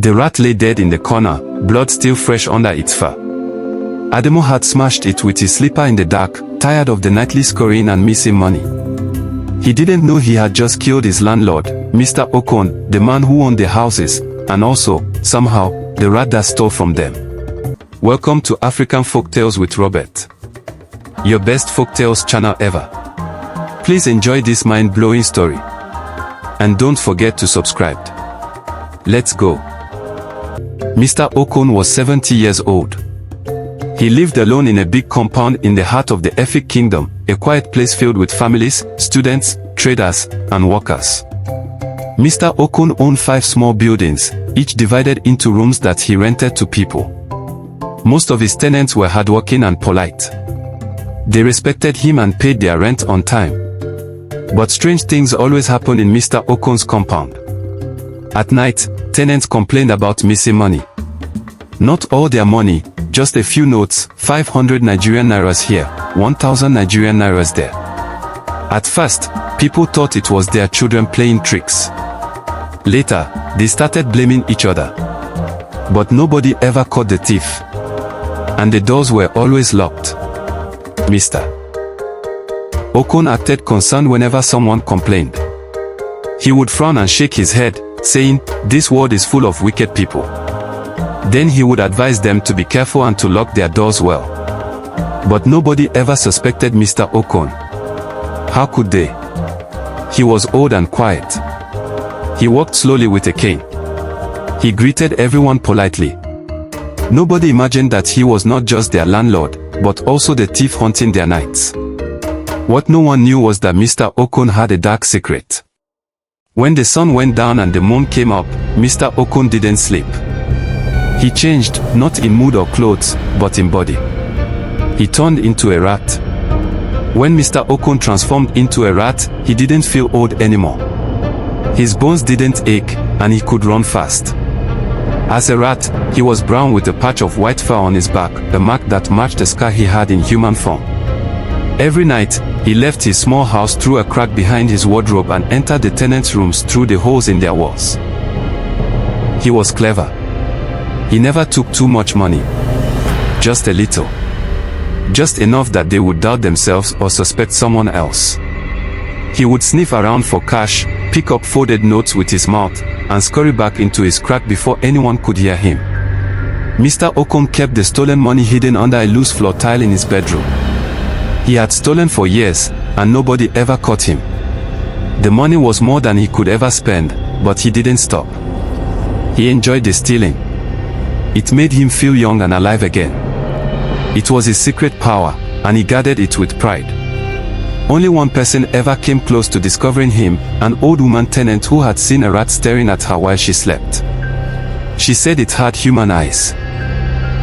The rat lay dead in the corner, blood still fresh under its fur. Adamu had smashed it with his slipper in the dark, tired of the nightly scurrying and missing money. He didn't know he had just killed his landlord, Mr. Okon, the man who owned the houses, and also, somehow, the rat that stole from them. Welcome to African Folktales with RAWBET. Your best folktales channel ever. Please enjoy this mind-blowing story. And don't forget to subscribe. Let's go. Mr. Okon was 70 years old. He lived alone in a big compound in the heart of the Efik Kingdom, a quiet place filled with families, students, traders, and workers. Mr. Okon owned 5 small buildings, each divided into rooms that he rented to people. Most of his tenants were hardworking and polite. They respected him and paid their rent on time. But strange things always happened in Mr. Okon's compound. At night, tenants complained about missing money. Not all their money, just a few notes, 500 Nigerian nairas here, 1000 Nigerian nairas there. At first, people thought it was their children playing tricks. Later, they started blaming each other. But nobody ever caught the thief. And the doors were always locked. Mr. Okon acted concerned whenever someone complained. He would frown and shake his head, saying, "This world is full of wicked people." Then he would advise them to be careful and to lock their doors well. But nobody ever suspected Mr. Okon. How could they? He was old and quiet. He walked slowly with a cane. He greeted everyone politely. Nobody imagined that he was not just their landlord, but also the thief haunting their nights. What no one knew was that Mr. Okon had a dark secret. When the sun went down and the moon came up, Mr. Okon didn't sleep. He changed, not in mood or clothes, but in body. He turned into a rat. When Mr. Okon transformed into a rat, he didn't feel old anymore. His bones didn't ache, and he could run fast. As a rat, he was brown with a patch of white fur on his back, a mark that matched the scar he had in human form. Every night, he left his small house through a crack behind his wardrobe and entered the tenants' rooms through the holes in their walls. He was clever. He never took too much money. Just a little. Just enough that they would doubt themselves or suspect someone else. He would sniff around for cash, pick up folded notes with his mouth, and scurry back into his crack before anyone could hear him. Mr. Okon kept the stolen money hidden under a loose floor tile in his bedroom. He had stolen for years, and nobody ever caught him. The money was more than he could ever spend, but he didn't stop. He enjoyed the stealing. It made him feel young and alive again. It was his secret power, and he guarded it with pride. Only one person ever came close to discovering him, an old woman tenant who had seen a rat staring at her while she slept. She said it had human eyes.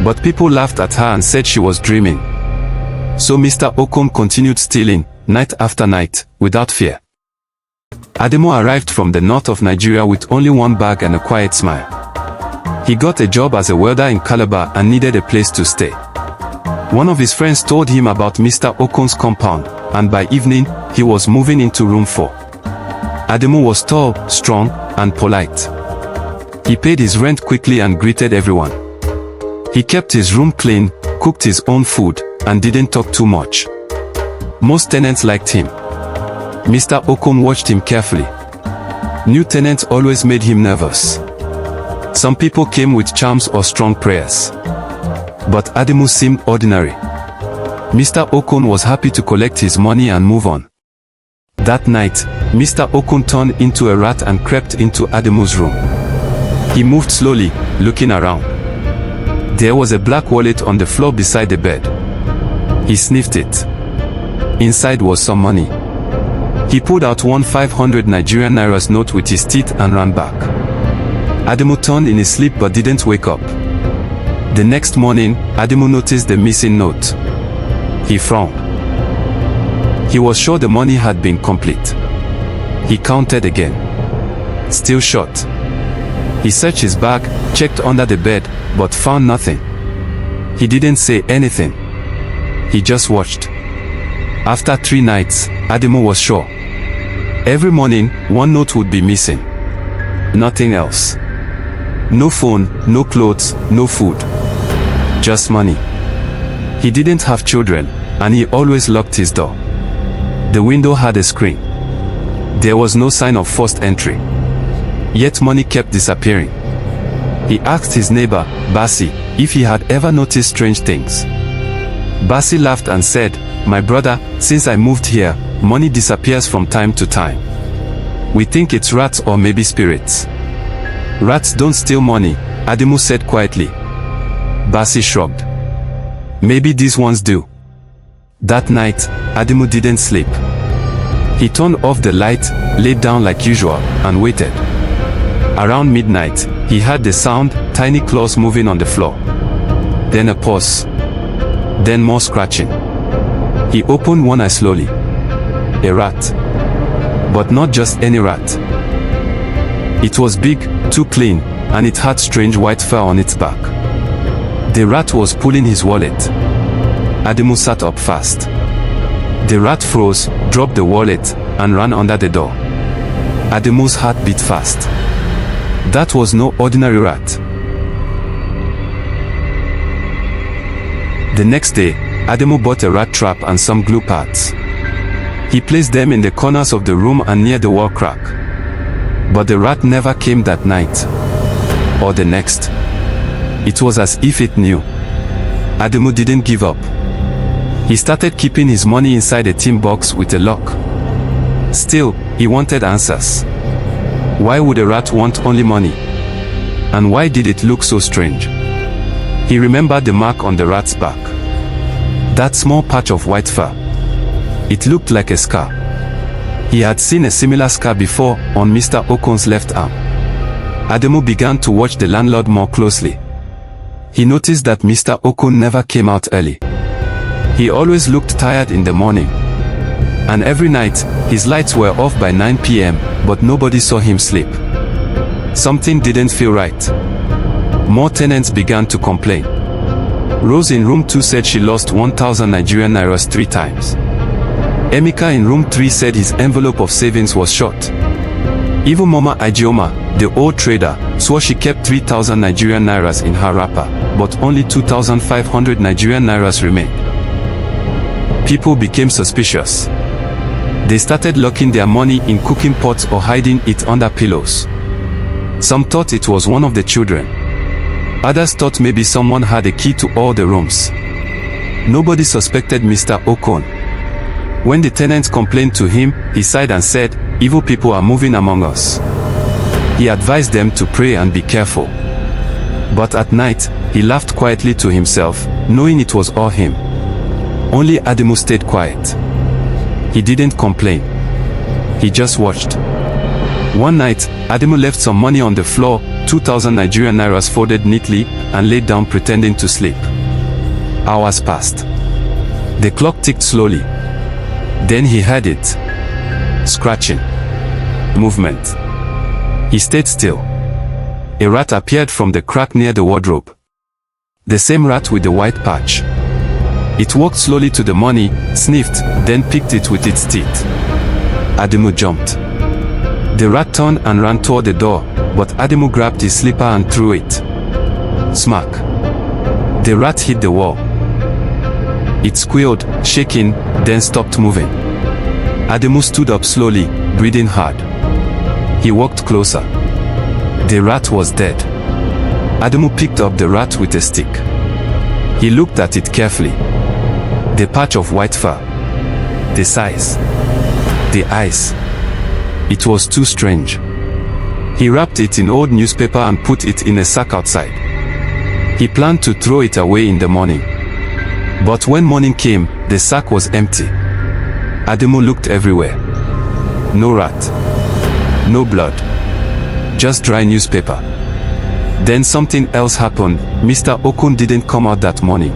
But people laughed at her and said she was dreaming. So Mr. Okon continued stealing, night after night, without fear. Adamu arrived from the north of Nigeria with only one bag and a quiet smile. He got a job as a welder in Calabar and needed a place to stay. One of his friends told him about Mr. Okon's compound, and by evening, he was moving into room 4. Adamu was tall, strong, and polite. He paid his rent quickly and greeted everyone. He kept his room clean, cooked his own food, and didn't talk too much. Most tenants liked him. Mr. Okon watched him carefully. New tenants always made him nervous. Some people came with charms or strong prayers. But Adamu seemed ordinary. Mr. Okon was happy to collect his money and move on. That night, Mr. Okon turned into a rat and crept into Adamu's room. He moved slowly, looking around. There was a black wallet on the floor beside the bed. He sniffed it. Inside was some money. He pulled out one 500 Nigerian nairas note with his teeth and ran back. Adamu turned in his sleep but didn't wake up. The next morning, Adamu noticed the missing note. He frowned. He was sure the money had been complete. He counted again. Still short. He searched his bag, checked under the bed, but found nothing. He didn't say anything. He just watched. After 3 nights, Adamu was sure. Every morning, one note would be missing. Nothing else. No phone, no clothes, no food. Just money. He didn't have children, and he always locked his door. The window had a screen. There was no sign of forced entry. Yet money kept disappearing. He asked his neighbor, Basi, if he had ever noticed strange things. Basi laughed and said, "My brother, since I moved here, money disappears from time to time. We think it's rats or maybe spirits." "Rats don't steal money," Adamu said quietly. Basi shrugged. "Maybe these ones do." That night, Adamu didn't sleep. He turned off the light, laid down like usual, and waited. Around midnight, he heard the sound, tiny claws moving on the floor. Then a pause. Then more scratching. He opened one eye slowly. A rat. But not just any rat. It was big, too clean, and it had strange white fur on its back. The rat was pulling his wallet. Adamu sat up fast. The rat froze, dropped the wallet, and ran under the door. Adamu's heart beat fast. That was no ordinary rat. The next day, Adamu bought a rat trap and some glue pads. He placed them in the corners of the room and near the wall crack. But the rat never came that night. Or the next. It was as if it knew. Adamu didn't give up. He started keeping his money inside a tin box with a lock. Still, he wanted answers. Why would a rat want only money? And why did it look so strange? He remembered the mark on the rat's back. That small patch of white fur. It looked like a scar. He had seen a similar scar before on Mr. Okon's left arm. Adamu began to watch the landlord more closely. He noticed that Mr. Okon never came out early. He always looked tired in the morning. And every night, his lights were off by 9 p.m., but nobody saw him sleep. Something didn't feel right. More tenants began to complain. Rose in room 2 said she lost 1,000 Nigerian nairas 3 times. Emeka in room 3 said his envelope of savings was short. Even Mama Ijeoma, the old trader, swore she kept 3,000 Nigerian nairas in her wrapper, but only 2,500 Nigerian nairas remained. People became suspicious. They started locking their money in cooking pots or hiding it under pillows. Some thought it was one of the children. Others thought maybe someone had a key to all the rooms. Nobody suspected Mr. Okon. When the tenants complained to him, he sighed and said, "Evil people are moving among us." He advised them to pray and be careful. But at night, he laughed quietly to himself, knowing it was all him. Only Adamu stayed quiet. He didn't complain. He just watched. One night, Adamu left some money on the floor, 2,000 Nigerian nairas folded neatly, and laid down pretending to sleep. Hours passed. The clock ticked slowly. Then he heard it. Scratching. Movement. He stayed still. A rat appeared from the crack near the wardrobe. The same rat with the white patch. It walked slowly to the money, sniffed, then picked it with its teeth. Adamu jumped. The rat turned and ran toward the door, but Adamu grabbed his slipper and threw it. Smack. The rat hit the wall. It squealed, shaking, then stopped moving. Adamu stood up slowly, breathing hard. He walked closer. The rat was dead. Adamu picked up the rat with a stick. He looked at it carefully. The patch of white fur. The size. The eyes. It was too strange. He wrapped it in old newspaper and put it in a sack outside. He planned to throw it away in the morning. But when morning came, the sack was empty. Adamu looked everywhere. No rat. No blood. Just dry newspaper. Then something else happened. Mr. Okon didn't come out that morning.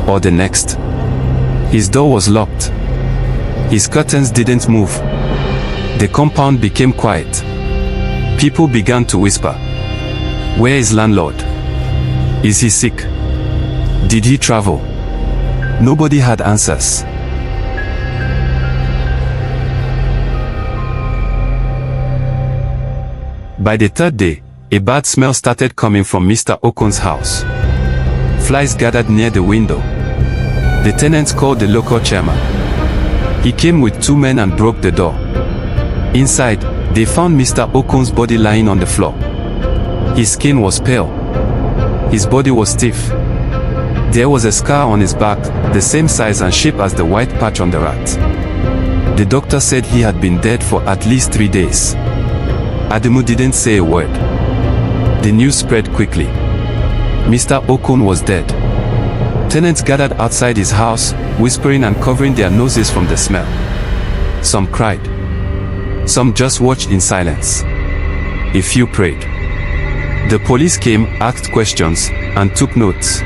Or the next. His door was locked. His curtains didn't move. The compound became quiet. People began to whisper. Where is landlord? Is he sick? Did he travel? Nobody had answers. By the third day, a bad smell started coming from Mr. Okon's house. Flies gathered near the window. The tenants called the local chairman. He came with 2 men and broke the door. Inside, they found Mr. Okon's body lying on the floor. His skin was pale. His body was stiff. There was a scar on his back, the same size and shape as the white patch on the rat. The doctor said he had been dead for at least 3 days. Adamu didn't say a word. The news spread quickly. Mr. Okon was dead. Tenants gathered outside his house, whispering and covering their noses from the smell. Some cried. Some just watched in silence. A few prayed. The police came, asked questions, and took notes.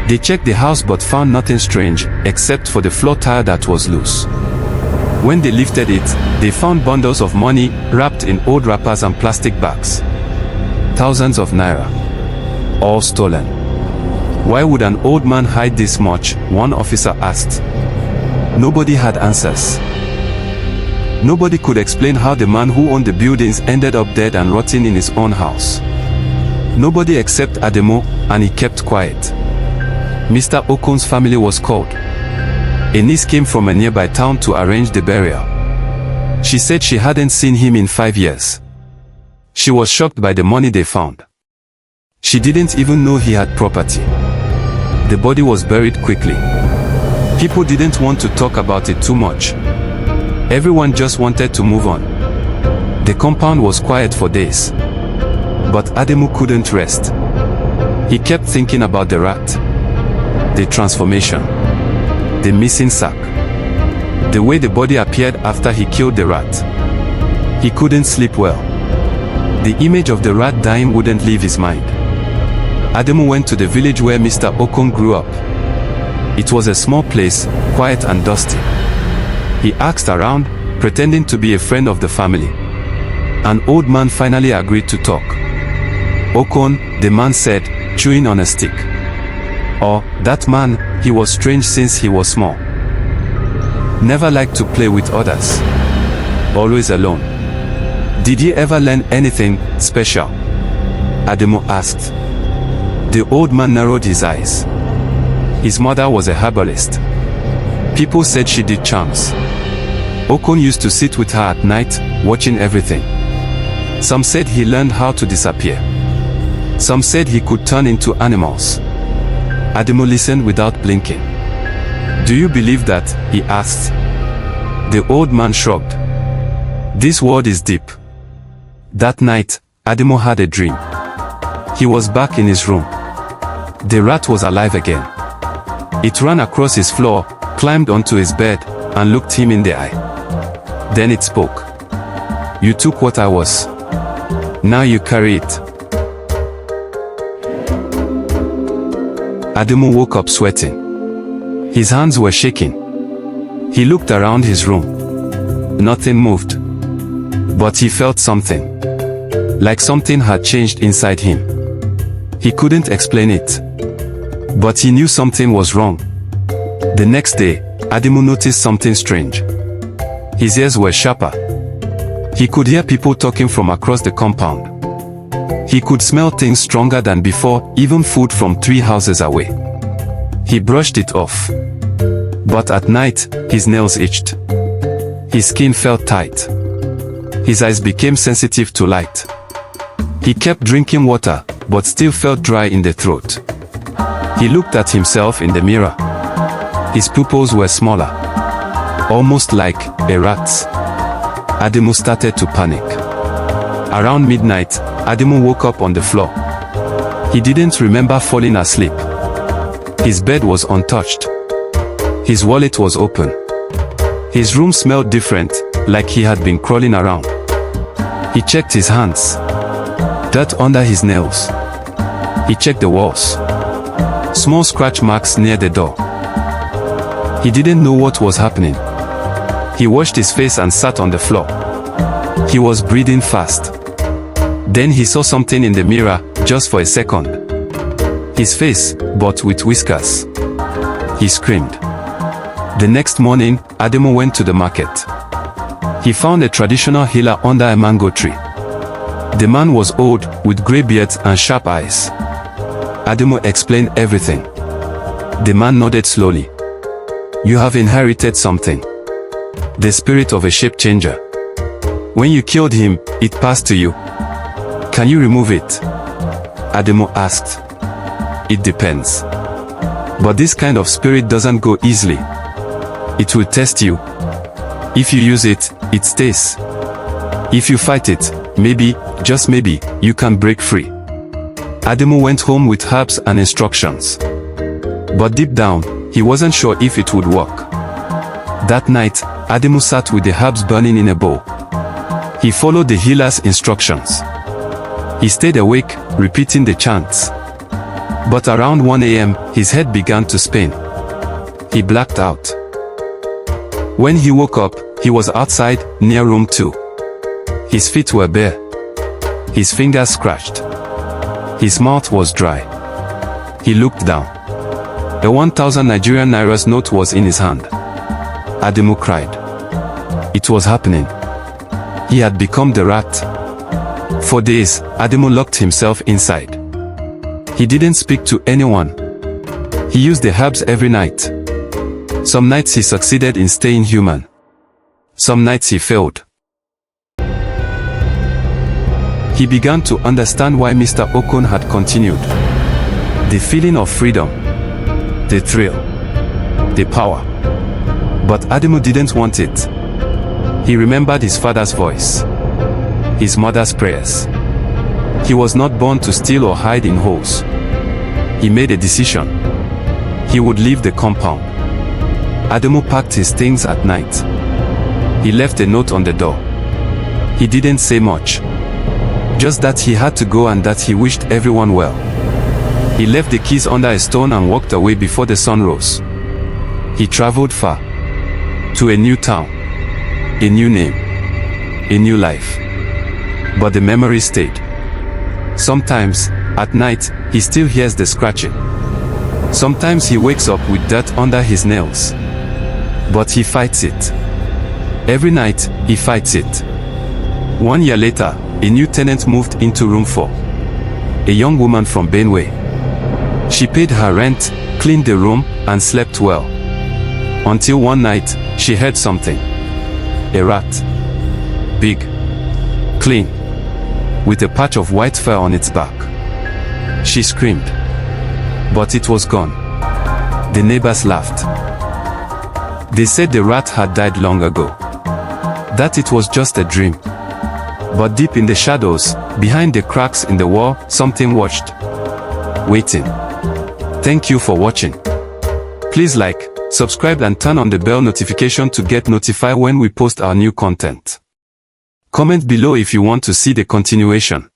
They checked the house but found nothing strange, except for the floor tile that was loose. When they lifted it, they found bundles of money, wrapped in old wrappers and plastic bags. Thousands of naira. All stolen. Why would an old man hide this much? One officer asked. Nobody had answers. Nobody could explain how the man who owned the buildings ended up dead and rotting in his own house. Nobody except Adamu, and he kept quiet. Mr. Okon's family was called. A niece came from a nearby town to arrange the burial. She said she hadn't seen him in 5 years. She was shocked by the money they found. She didn't even know he had property. The body was buried quickly. People didn't want to talk about it too much. Everyone just wanted to move on. The compound was quiet for days. But Adamu couldn't rest. He kept thinking about the rat, the transformation, the missing sack, the way the body appeared after he killed the rat. He couldn't sleep well. The image of the rat dying wouldn't leave his mind. Adamu went to the village where Mr. Okon grew up. It was a small place, quiet and dusty. He asked around, pretending to be a friend of the family. An old man finally agreed to talk. Okon, the man said, chewing on a stick. Oh, that man, he was strange since he was small. Never liked to play with others. Always alone. Did he ever learn anything special? Adamu asked. The old man narrowed his eyes. His mother was a herbalist. People said she did charms. Okon used to sit with her at night, watching everything. Some said he learned how to disappear. Some said he could turn into animals. Adamu listened without blinking. Do you believe that? He asked. The old man shrugged. This world is deep. That night, Adamu had a dream. He was back in his room. The rat was alive again. It ran across his floor, climbed onto his bed, and looked him in the eye. Then it spoke. You took what I was. Now you carry it. Adamu woke up sweating. His hands were shaking. He looked around his room. Nothing moved. But he felt something. Like something had changed inside him. He couldn't explain it. But he knew something was wrong. The next day, Adamu noticed something strange. His ears were sharper. He could hear people talking from across the compound. He could smell things stronger than before, even food from 3 houses away. He brushed it off. But at night, his nails itched. His skin felt tight. His eyes became sensitive to light. He kept drinking water, but still felt dry in the throat. He looked at himself in the mirror. His pupils were smaller. Almost like a rat's. Adamu started to panic. Around midnight, Adamu woke up on the floor. He didn't remember falling asleep. His bed was untouched. His wallet was open. His room smelled different, like he had been crawling around. He checked his hands. Dirt under his nails. He checked the walls. Small scratch marks near the door. He didn't know what was happening. He washed his face and sat on the floor. He was breathing fast. Then he saw something in the mirror, just for a second. His face, but with whiskers. He screamed. The next morning, Adamu went to the market. He found a traditional healer under a mango tree. The man was old, with grey beard and sharp eyes. Adamu explained everything. The man nodded slowly. You have inherited something. The spirit of a shape changer. When you killed him, it passed to you. Can you remove it? Adamu asked. It depends. But this kind of spirit doesn't go easily. It will test you. If you use it, it stays. If you fight it, maybe, just maybe, you can break free. Adamu went home with herbs and instructions. But deep down, he wasn't sure if it would work. That night, Adamu sat with the herbs burning in a bowl. He followed the healer's instructions. He stayed awake, repeating the chants. But around 1 a.m., his head began to spin. He blacked out. When he woke up, he was outside, near room 2. His feet were bare. His fingers scratched. His mouth was dry. He looked down. A 1,000 Nigerian Naira's note was in his hand. Adamu cried. It was happening. He had become the rat. For days, Adamu locked himself inside. He didn't speak to anyone. He used the herbs every night. Some nights he succeeded in staying human. Some nights he failed. He began to understand why Mr. Okon had continued. The feeling of freedom. The thrill. The power. But Adamu didn't want it. He remembered his father's voice. His mother's prayers. He was not born to steal or hide in holes. He made a decision. He would leave the compound. Adamu packed his things at night. He left a note on the door. He didn't say much. Just that he had to go and that he wished everyone well. He left the keys under a stone and walked away before the sun rose. He traveled far. To a new town. A new name. A new life. But the memory stayed. Sometimes, at night, he still hears the scratching. Sometimes he wakes up with dirt under his nails. But he fights it. Every night, he fights it. 1 year later, a new tenant moved into room 4. A young woman from Benue. She paid her rent, cleaned the room, and slept well. Until one night, she heard something. A rat. Big. Clean. With a patch of white fur on its back. She screamed. But it was gone. The neighbors laughed. They said the rat had died long ago. That it was just a dream. But deep in the shadows, behind the cracks in the wall, something watched. Waiting. Thank you for watching. Please like, subscribe and turn on the bell notification to get notified when we post our new content. Comment below if you want to see the continuation.